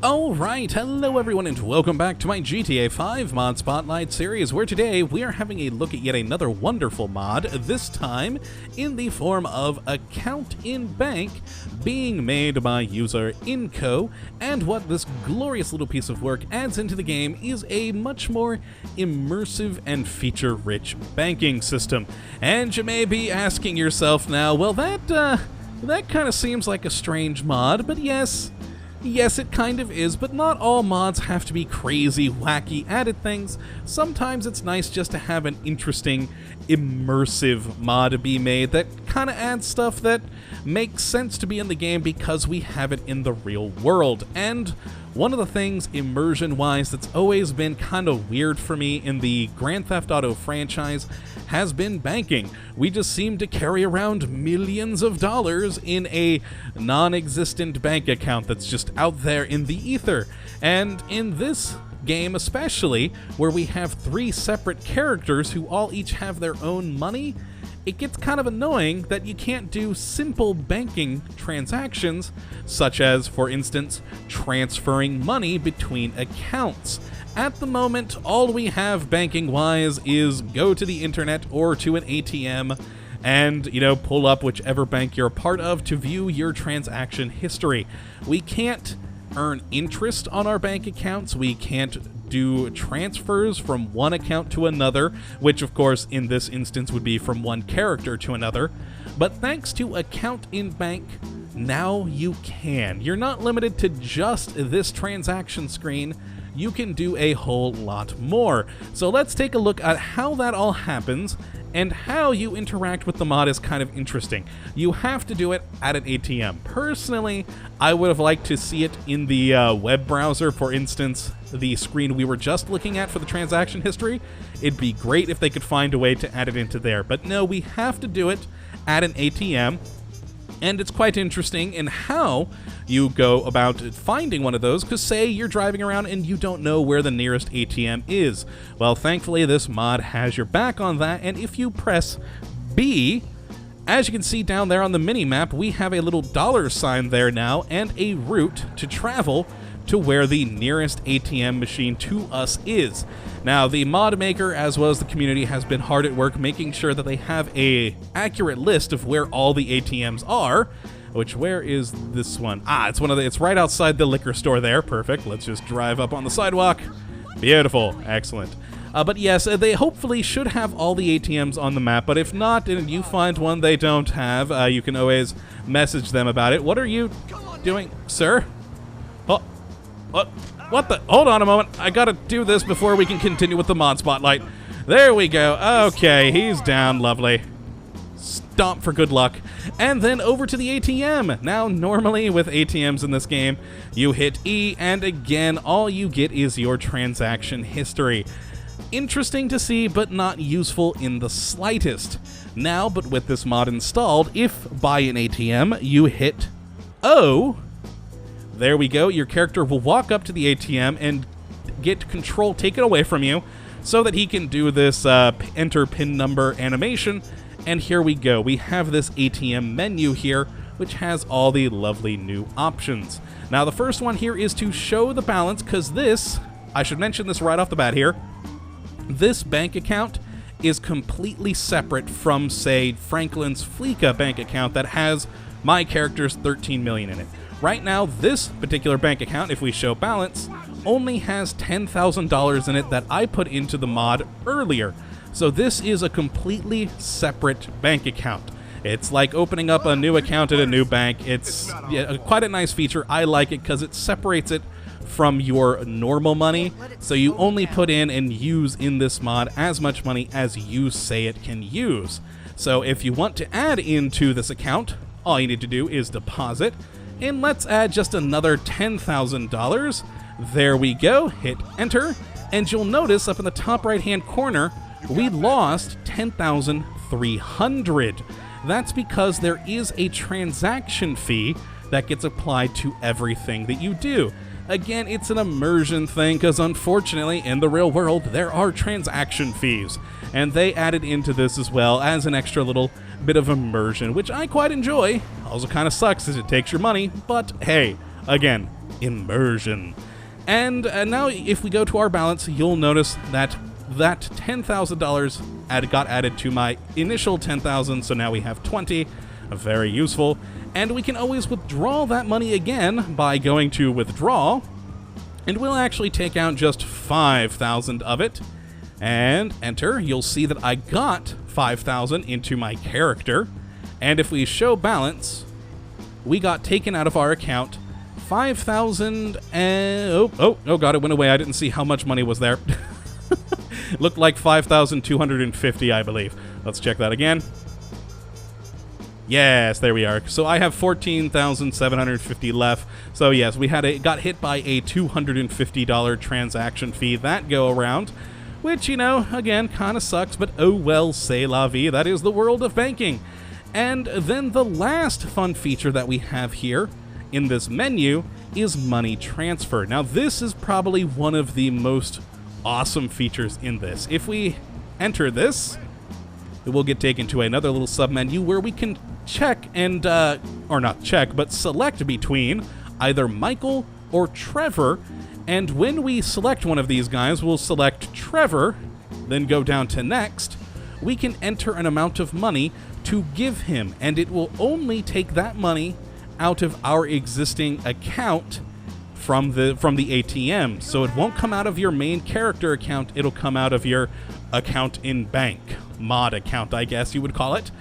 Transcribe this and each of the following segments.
Alright, hello everyone and welcome back to my GTA 5 Mod Spotlight series, where today we are having a look at yet another wonderful mod, this time in the form of AccountInBank, being made by user Inco, and what this glorious little piece of work adds into the game is a much more immersive and feature-rich banking system. And you may be asking yourself now, well that kind of seems like a strange mod, but yes, it kind of is, but not all mods have to be crazy, wacky, added things. Sometimes it's nice just to have an interesting, immersive mod to be made that kind of adds stuff that makes sense to be in the game because we have it in the real world. And one of the things, immersion-wise, that's always been kind of weird for me in the Grand Theft Auto franchise has been banking. We just seem to carry around millions of dollars in a non-existent bank account that's just out there in the ether. And in this game especially, where we have three separate characters who all each have their own money, it gets kind of annoying that you can't do simple banking transactions, such as, for instance, transferring money between accounts. At the moment, all we have banking-wise is go to the internet or to an ATM and, pull up whichever bank you're a part of to view your transaction history. We can't earn interest on our bank accounts. We can't do transfers from one account to another, which of course in this instance would be from one character to another. But thanks to AccountInBank, now you can. You're not limited to just this transaction screen. You can do a whole lot more. So let's take a look at how that all happens, and how you interact with the mod is kind of interesting. You have to do it at an ATM. Personally, I would have liked to see it in the web browser, for instance, the screen we were just looking at for the transaction history. It'd be great if they could find a way to add it into there. But no, we have to do it at an ATM. And it's quite interesting in how you go about finding one of those, because say you're driving around and you don't know where the nearest ATM is. Well, thankfully this mod has your back on that, and if you press B, as you can see down there on the mini-map, we have a little dollar sign there now and a route to travel to where the nearest ATM machine to us is. Now, the mod maker as well as the community has been hard at work making sure that they have a accurate list of where all the ATMs are. Which, where is this one? It's right outside the liquor store there. Perfect. Let's just drive up on the sidewalk. Beautiful. Excellent. But yes, they hopefully should have all the ATMs on the map, but if not, and you find one they don't have, you can always message them about it. What are you doing, sir? Oh. What the? Hold on a moment. I gotta do this before we can continue with the mod spotlight. There we go. Okay, he's down. Lovely. Stomp for good luck. And then over to the ATM. Now, normally with ATMs in this game, you hit E, and again, all you get is your transaction history. Interesting to see, but not useful in the slightest. Now, but with this mod installed, if by an ATM you hit O, there we go, your character will walk up to the ATM and get control taken away from you so that he can do this enter PIN number animation. And here we go, we have this ATM menu here, which has all the lovely new options. Now the first one here is to show the balance, because this, I should mention this right off the bat here, this bank account is completely separate from, say, Franklin's Fleeka bank account that has my character's 13 million in it. Right now, this particular bank account, if we show balance, only has $10,000 in it that I put into the mod earlier. So this is a completely separate bank account. It's like opening up a new account at a new bank. It's quite a nice feature. I like it because it separates it from your normal money. So you only put in and use in this mod as much money as you say it can use. So if you want to add into this account, all you need to do is deposit. And let's add just another $10,000. There we go. Hit enter. And you'll notice up in the top right-hand corner, we lost $10,300. That's because there is a transaction fee that gets applied to everything that you do. Again, it's an immersion thing because unfortunately in the real world there are transaction fees, and they added into this as well as an extra little bit of immersion, which I quite enjoy. Also kind of sucks as it takes your money, but hey, Again, immersion. And now if we go to our balance, you'll notice that $10,000 got added to my initial 10,000, so now we have 20. Very useful. And we can always withdraw that money again by going to withdraw, and we'll actually take out just 5,000 of it and enter. You'll see that I got 5,000 into my character, and if we show balance, we got taken out of our account 5,000 and oh god, it went away. I didn't see how much money was there. Looked like 5,250, I believe. Let's check that again. Yes, there we are. So I have 14,750 left. So yes, we got hit by a $250 transaction fee that go around, which, you know, again, kind of sucks, but oh well, c'est la vie. That is the world of banking. And then the last fun feature that we have here in this menu is money transfer. Now, this is probably one of the most awesome features in this. If we enter this, it will get taken to another little submenu where we can check and, or not check, but select between either Michael or Trevor. And when we select one of these guys, we'll select Trevor, then go down to next. We can enter an amount of money to give him, and it will only take that money out of our existing account from the ATM. So it won't come out of your main character account, it'll come out of your AccountInBank mod account, I guess you would call it.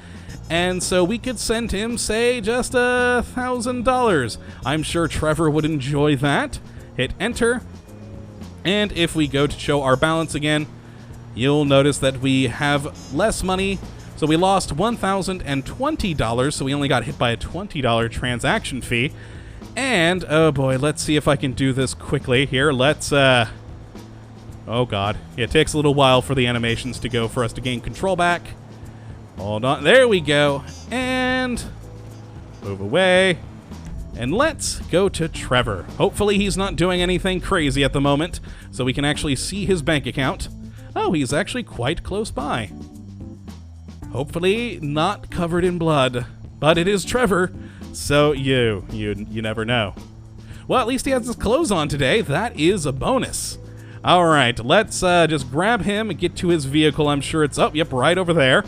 And so we could send him, say, just $1,000. I'm sure Trevor would enjoy that. Hit enter. And if we go to show our balance again, you'll notice that we have less money. So we lost $1,020, so we only got hit by a $20 transaction fee. And, oh boy, let's see if I can do this quickly here. Let's, oh god. It takes a little while for the animations to go for us to gain control back. Hold on, there we go. And move away. And let's go to Trevor. Hopefully he's not doing anything crazy at the moment, so we can actually see his bank account. Oh, he's actually quite close by. Hopefully not covered in blood, but it is Trevor, so you never know. Well, at least he has his clothes on today. That is a bonus. All right, let's just grab him and get to his vehicle. I'm sure it's, oh, yep, right over there.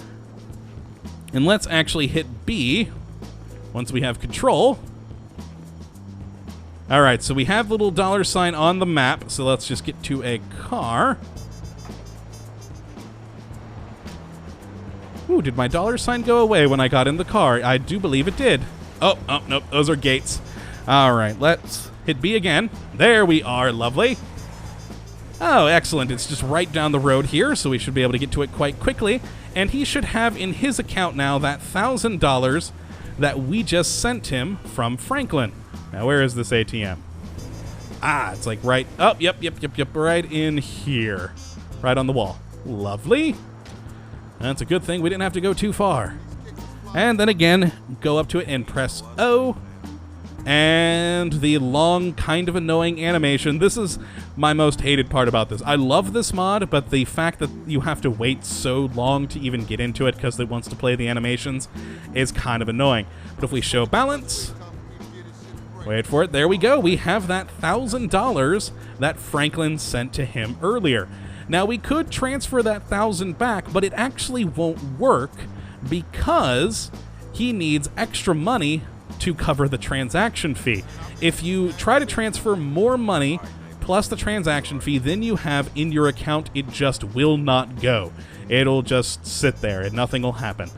And let's actually hit B once we have control. All right, so we have the little $sign on the map, so let's just get to a car. Ooh, did my $sign go away when I got in the car? I do believe it did. Oh, nope, those are gates. All right, let's hit B again. There we are, lovely. Oh, excellent, it's just right down the road here, so we should be able to get to it quite quickly. And he should have in his account now that $1,000 that we just sent him from Franklin. Now, where is this ATM? Ah, it's like right, oh, yep, right in here. Right on the wall. Lovely. That's a good thing we didn't have to go too far. And then again, go up to it and press O. And the long, kind of annoying animation. This is my most hated part about this. I love this mod, but the fact that you have to wait so long to even get into it because it wants to play the animations is kind of annoying. But if we show balance, wait for it, there we go. We have that $1,000 that Franklin sent to him earlier. Now, we could transfer that $1,000 back, but it actually won't work because he needs extra money to cover the transaction fee. If you try to transfer more money plus the transaction fee than you have in your account, it just will not go. It'll just sit there and nothing will happen.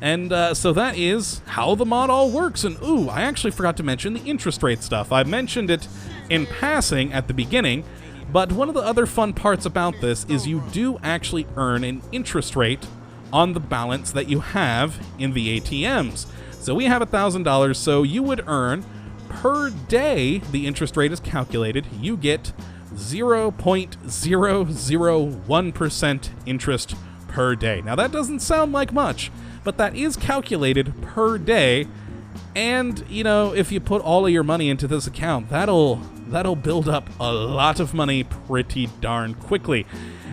And so that is how the mod all works. And ooh, I actually forgot to mention the interest rate stuff. I mentioned it in passing at the beginning, but one of the other fun parts about this is you do actually earn an interest rate on the balance that you have in the ATMs. So we have $1,000, so you would earn per day, the interest rate is calculated, you get 0.001% interest per day. Now that doesn't sound like much, but that is calculated per day. And, you know, if you put all of your money into this account, that'll build up a lot of money pretty darn quickly.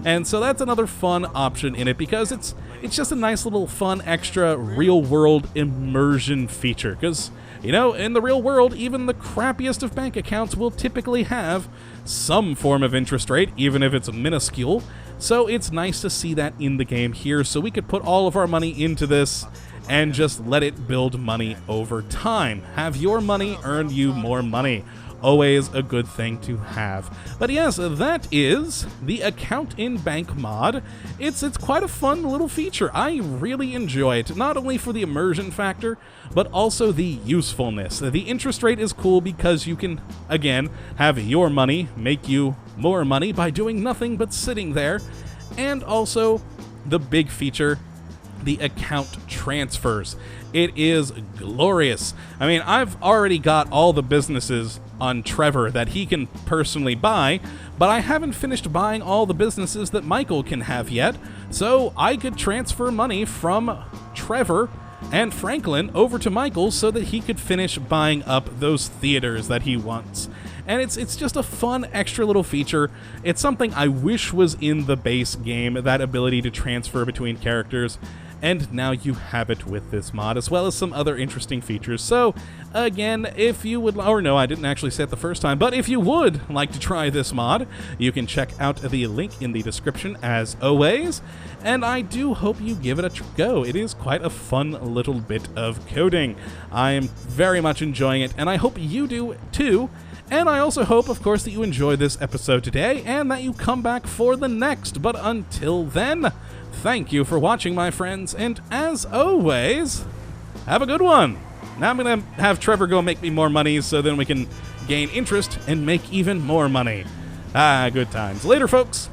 And so that's another fun option in it because it's just a nice little fun extra real-world immersion feature. Because You know, in the real world, even the crappiest of bank accounts will typically have some form of interest rate, even if it's minuscule. So it's nice to see that in the game here, so we could put all of our money into this and just let it build money over time. Have your money earn you more money. Always a good thing to have. But yes, that is the AccountInBank mod. It's quite a fun little feature. I really enjoy it, not only for the immersion factor, but also the usefulness. The interest rate is cool because you can, again, have your money make you more money by doing nothing but sitting there. And also, the big feature, the account transfers. It is glorious. I mean, I've already got all the businesses on Trevor that he can personally buy, but I haven't finished buying all the businesses that Michael can have yet, so I could transfer money from Trevor and Franklin over to Michael so that he could finish buying up those theaters that he wants. And it's just a fun extra little feature. It's something I wish was in the base game, that ability to transfer between characters. And now you have it with this mod, as well as some other interesting features. So, again, if you would, or no, I didn't actually say it the first time, but if you would like to try this mod, you can check out the link in the description as always, and I do hope you give it a go. It is quite a fun little bit of coding. I am very much enjoying it, and I hope you do too. And I also hope, of course, that you enjoyed this episode today, and that you come back for the next. But until then, thank you for watching, my friends, and as always, have a good one. Now I'm going to have Trevor go make me more money so then we can gain interest and make even more money. Good times. Later, folks.